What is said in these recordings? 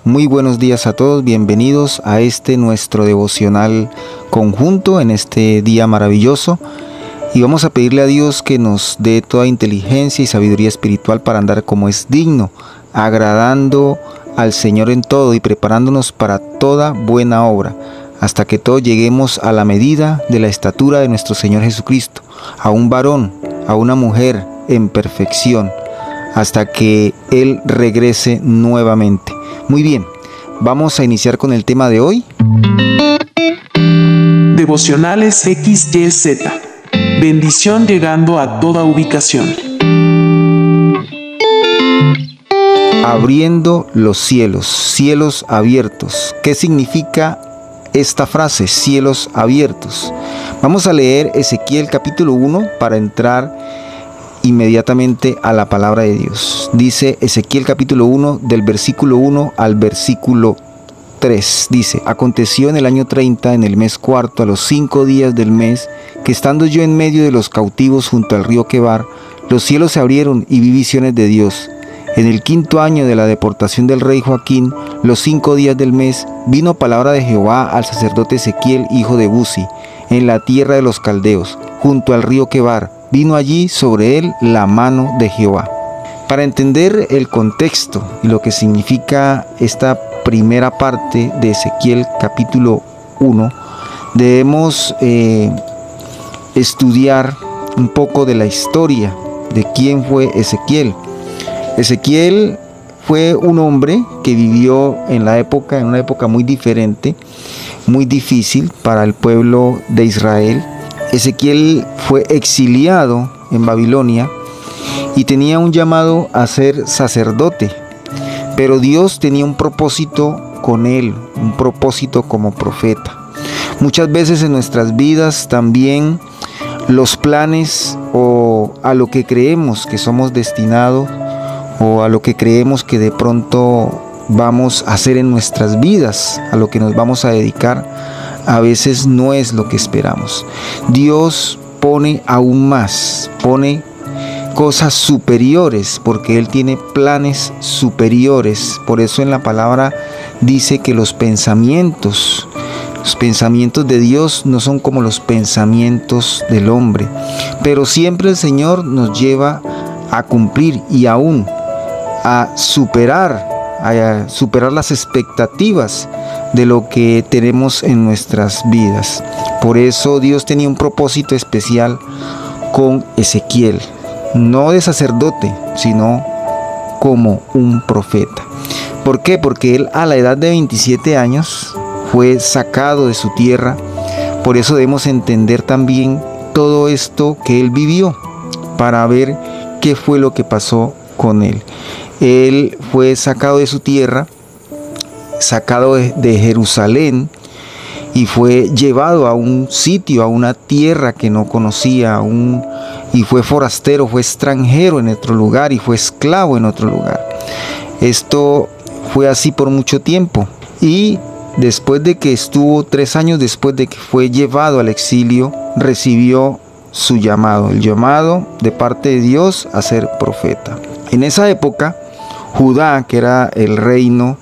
Muy buenos días a todos, bienvenidos a este nuestro devocional conjunto en este día maravilloso. Y vamos a pedirle a Dios que nos dé toda inteligencia y sabiduría espiritual para andar como es digno, agradando al Señor en todo y preparándonos para toda buena obra, hasta que todos lleguemos a la medida de la estatura de nuestro Señor Jesucristo, a un varón, a una mujer en perfección, hasta que Él regrese nuevamente. Muy bien, vamos a iniciar con el tema de hoy. Devocionales XYZ. Bendición llegando a toda ubicación. Abriendo los cielos, cielos abiertos. ¿Qué significa esta frase, cielos abiertos? Vamos a leer Ezequiel capítulo 1 para entrar inmediatamente a la palabra de Dios. Dice Ezequiel capítulo 1 del versículo 1 al versículo 3. Dice: aconteció en el año 30, en el mes cuarto, a los 5 días del mes, que estando yo en medio de los cautivos junto al río Quebar, los cielos se abrieron y vi visiones de Dios. En el 5.º año de la deportación del rey Joaquín, los 5 días del mes, vino palabra de Jehová al sacerdote Ezequiel, hijo de Buzi, en la tierra de los caldeos, junto al río Quebar. Vino allí sobre él la mano de Jehová. Para entender el contexto y lo que significa esta primera parte de Ezequiel capítulo 1, debemos estudiar un poco de la historia de quién fue Ezequiel. Ezequiel fue un hombre que vivió en una época muy diferente, muy difícil para el pueblo de Israel. Ezequiel fue exiliado en Babilonia y tenía un llamado a ser sacerdote, pero Dios tenía un propósito con él, un propósito como profeta. Muchas veces en nuestras vidas también los planes o a lo que creemos que somos destinados o a lo que creemos que de pronto vamos a hacer en nuestras vidas, a lo que nos vamos a dedicar, a veces no es lo que esperamos. Dios pone aún más, pone cosas superiores, porque Él tiene planes superiores. Por eso en la palabra dice que los pensamientos de Dios no son como los pensamientos del hombre. Pero siempre el Señor nos lleva a cumplir y aún a superar las expectativas de lo que tenemos en nuestras vidas. Por eso Dios tenía un propósito especial con Ezequiel, no de sacerdote, sino como un profeta. ¿Por qué? Porque él a la edad de 27 años fue sacado de su tierra. Por eso debemos entender también todo esto que él vivió, para ver qué fue lo que pasó con él. Él fue sacado de su tierra, sacado de Jerusalén, y fue llevado a un sitio, a una tierra que no conocía, y fue forastero, fue extranjero en otro lugar y fue esclavo en otro lugar. Esto fue así por mucho tiempo, y después de que estuvo 3 años después de que fue llevado al exilio, recibió su llamado, el llamado de parte de Dios a ser profeta. En esa época, Judá, que era el reino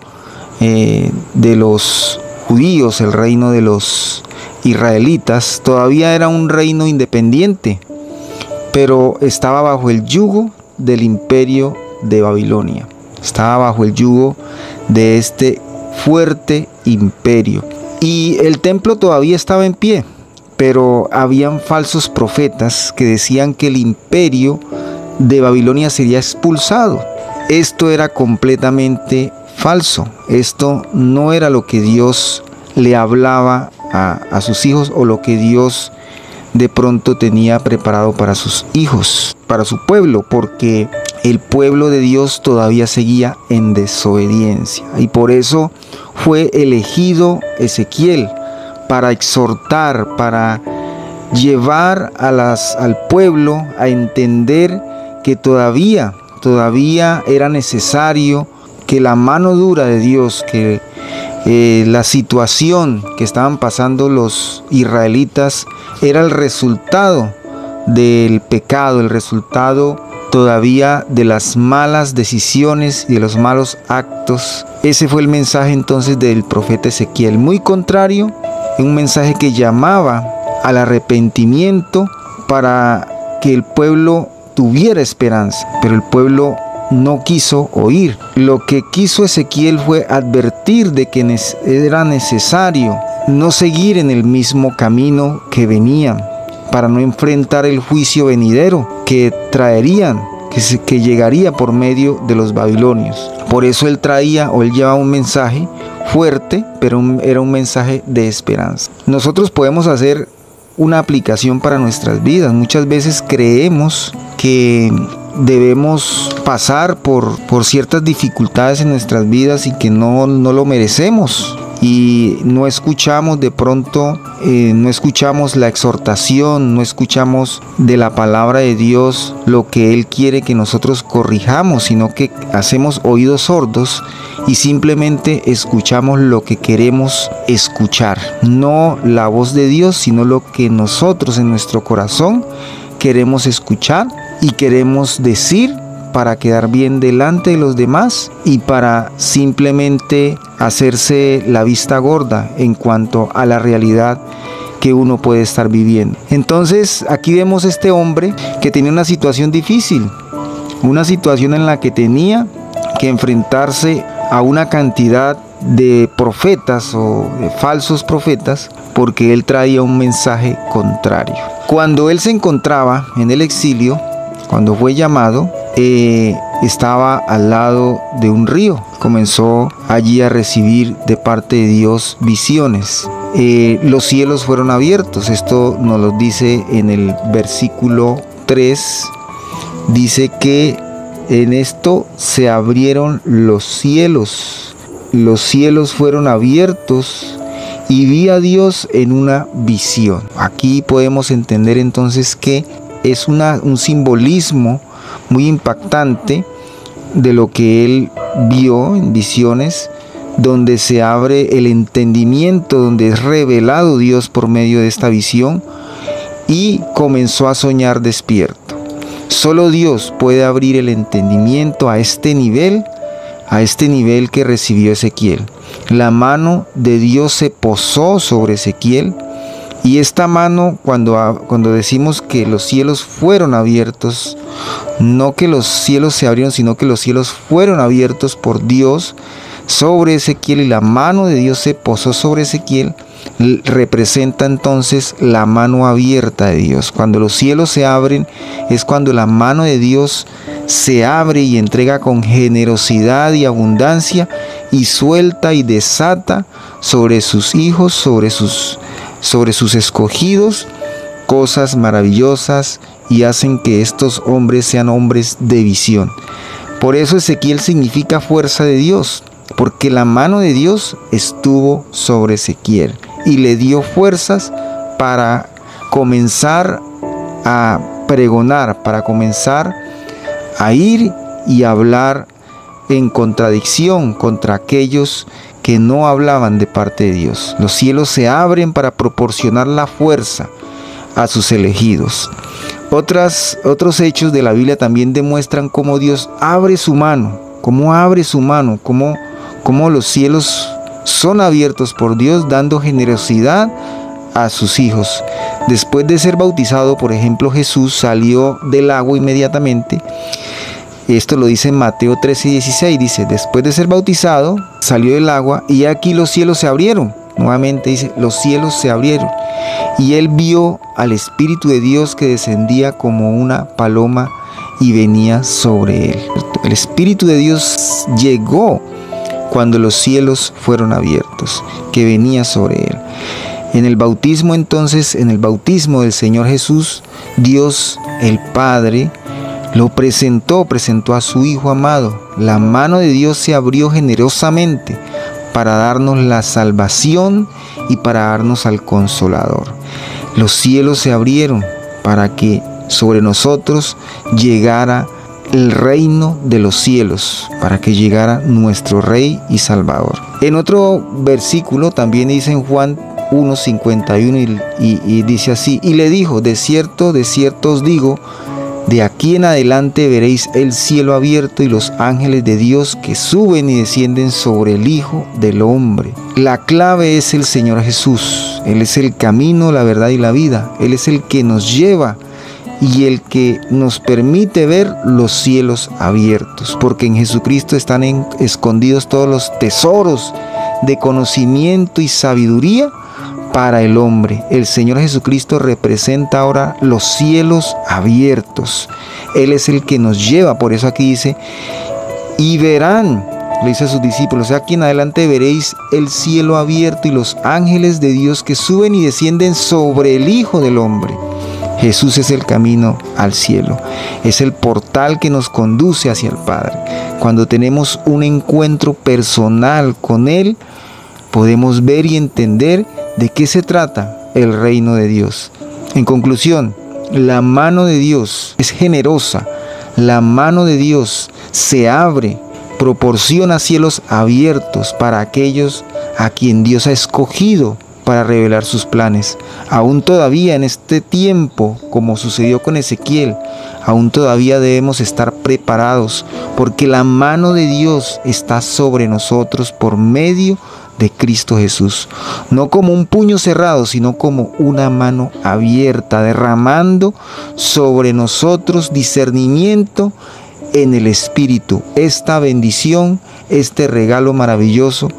de los judíos, el reino de los israelitas, todavía era un reino independiente, pero estaba bajo el yugo del imperio de Babilonia. Estaba bajo el yugo de este fuerte imperio. Y el templo todavía estaba en pie, pero habían falsos profetas que decían que el imperio de Babilonia sería expulsado. Esto era completamente falso. Esto no era lo que Dios le hablaba a sus hijos, o lo que Dios de pronto tenía preparado para sus hijos, para su pueblo, porque el pueblo de Dios todavía seguía en desobediencia. Y por eso fue elegido Ezequiel, para exhortar, para llevar al pueblo a entender que todavía era necesario que la mano dura de Dios, que la situación que estaban pasando los israelitas era el resultado del pecado, el resultado todavía de las malas decisiones y de los malos actos. Ese fue el mensaje entonces del profeta Ezequiel, muy contrario, un mensaje que llamaba al arrepentimiento para que el pueblo tuviera esperanza, pero el pueblo no quiso oír. Lo que quiso Ezequiel fue advertir de que era necesario no seguir en el mismo camino que venían, para no enfrentar el juicio venidero que traerían, que llegaría por medio de los babilonios. Por eso él llevaba un mensaje fuerte, pero era un mensaje de esperanza. Nosotros podemos hacer una aplicación para nuestras vidas. Muchas veces creemos que debemos pasar por ciertas dificultades en nuestras vidas y que no lo merecemos. Y no escuchamos de pronto, no escuchamos la exhortación, no escuchamos de la palabra de Dios lo que Él quiere que nosotros corrijamos, sino que hacemos oídos sordos y simplemente escuchamos lo que queremos escuchar. No la voz de Dios, sino lo que nosotros en nuestro corazón queremos escuchar y queremos decir para quedar bien delante de los demás y para simplemente hacerse la vista gorda en cuanto a la realidad que uno puede estar viviendo. Entonces aquí vemos este hombre que tenía una situación difícil, una situación en la que tenía que enfrentarse a una cantidad de profetas o de falsos profetas, porque él traía un mensaje contrario. Cuando él se encontraba en el exilio, cuando fue llamado, estaba al lado de un río. Comenzó allí a recibir de parte de Dios visiones. Los cielos fueron abiertos. Esto nos lo dice en el versículo 3. Dice que en esto se abrieron los cielos. Los cielos fueron abiertos y vi a Dios en una visión. Aquí podemos entender entonces que es un simbolismo muy impactante de lo que él vio en visiones, donde se abre el entendimiento, donde es revelado Dios por medio de esta visión, y comenzó a soñar despierto. Solo Dios puede abrir el entendimiento a este nivel que recibió Ezequiel. La mano de Dios se posó sobre Ezequiel, y esta mano, cuando decimos que los cielos fueron abiertos, no que los cielos se abrieron, sino que los cielos fueron abiertos por Dios sobre Ezequiel, y la mano de Dios se posó sobre Ezequiel, representa entonces la mano abierta de Dios. Cuando los cielos se abren, es cuando la mano de Dios se abre y entrega con generosidad y abundancia, y suelta y desata sobre sus hijos, sobre sus escogidos, cosas maravillosas, y hacen que estos hombres sean hombres de visión. Por eso Ezequiel significa fuerza de Dios, porque la mano de Dios estuvo sobre Ezequiel y le dio fuerzas para comenzar a pregonar, para comenzar a ir y hablar en contradicción contra aquellos que no hablaban de parte de Dios. Los cielos se abren para proporcionar la fuerza a sus elegidos. Otros hechos de la Biblia también demuestran cómo Dios abre su mano, cómo los cielos son abiertos por Dios, dando generosidad a sus hijos. Después de ser bautizado, por ejemplo, Jesús salió del agua inmediatamente. Esto lo dice en Mateo 13:16, dice: después de ser bautizado, salió del agua, y aquí los cielos se abrieron. Nuevamente dice, los cielos se abrieron, y él vio al Espíritu de Dios que descendía como una paloma y venía sobre él. El Espíritu de Dios llegó cuando los cielos fueron abiertos, que venía sobre él. En el bautismo entonces, en el bautismo del Señor Jesús, Dios el Padre lo presentó a su Hijo amado. La mano de Dios se abrió generosamente para darnos la salvación y para darnos al Consolador. Los cielos se abrieron para que sobre nosotros llegara el reino de los cielos, para que llegara nuestro Rey y Salvador. En otro versículo también dice en Juan 1:51 y dice así: y le dijo, de cierto os digo, De aquí en adelante veréis el cielo abierto y los ángeles de Dios que suben y descienden sobre el Hijo del Hombre. La clave es el Señor Jesús. Él es el camino, la verdad y la vida. Él es el que nos lleva y el que nos permite ver los cielos abiertos, porque en Jesucristo están escondidos todos los tesoros de conocimiento y sabiduría para el hombre. El Señor Jesucristo representa ahora los cielos abiertos. Él es el que nos lleva, por eso aquí dice, y verán, le dice a sus discípulos, aquí en adelante veréis el cielo abierto y los ángeles de Dios que suben y descienden sobre el Hijo del Hombre. Jesús es el camino al cielo, es el portal que nos conduce hacia el Padre. Cuando tenemos un encuentro personal con Él, podemos ver y entender de qué se trata el reino de Dios. En conclusión, la mano de Dios es generosa, la mano de Dios se abre, proporciona cielos abiertos para aquellos a quien Dios ha escogido para revelar sus planes. Aún todavía en este tiempo, como sucedió con Ezequiel, aún todavía debemos estar preparados, porque la mano de Dios está sobre nosotros por medio de Cristo Jesús. No como un puño cerrado, sino como una mano abierta, derramando sobre nosotros discernimiento en el Espíritu. Esta bendición, este regalo maravilloso,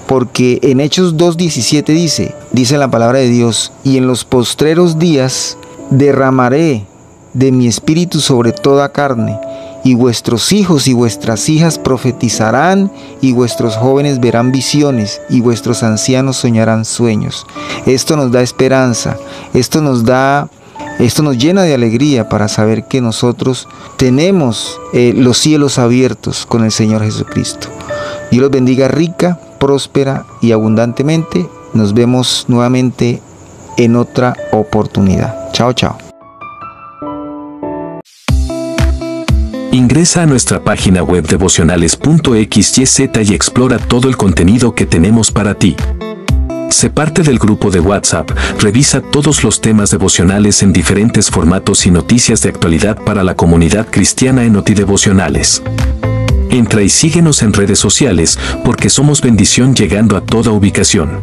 porque en Hechos 2:17 dice la palabra de Dios, y en los postreros días derramaré de mi espíritu sobre toda carne, y vuestros hijos y vuestras hijas profetizarán, y vuestros jóvenes verán visiones, y vuestros ancianos soñarán sueños. Esto nos da esperanza, esto nos llena de alegría para saber que nosotros tenemos los cielos abiertos con el Señor Jesucristo. Dios los bendiga rica, próspera y abundantemente. Nos vemos nuevamente en otra oportunidad. Chao, chao. Ingresa a nuestra página web devocionales.xyz y explora todo el contenido que tenemos para ti. Sé parte del grupo de WhatsApp, revisa todos los temas devocionales en diferentes formatos y noticias de actualidad para la comunidad cristiana en OTI Devocionales. Entra y síguenos en redes sociales porque somos bendición llegando a toda ubicación.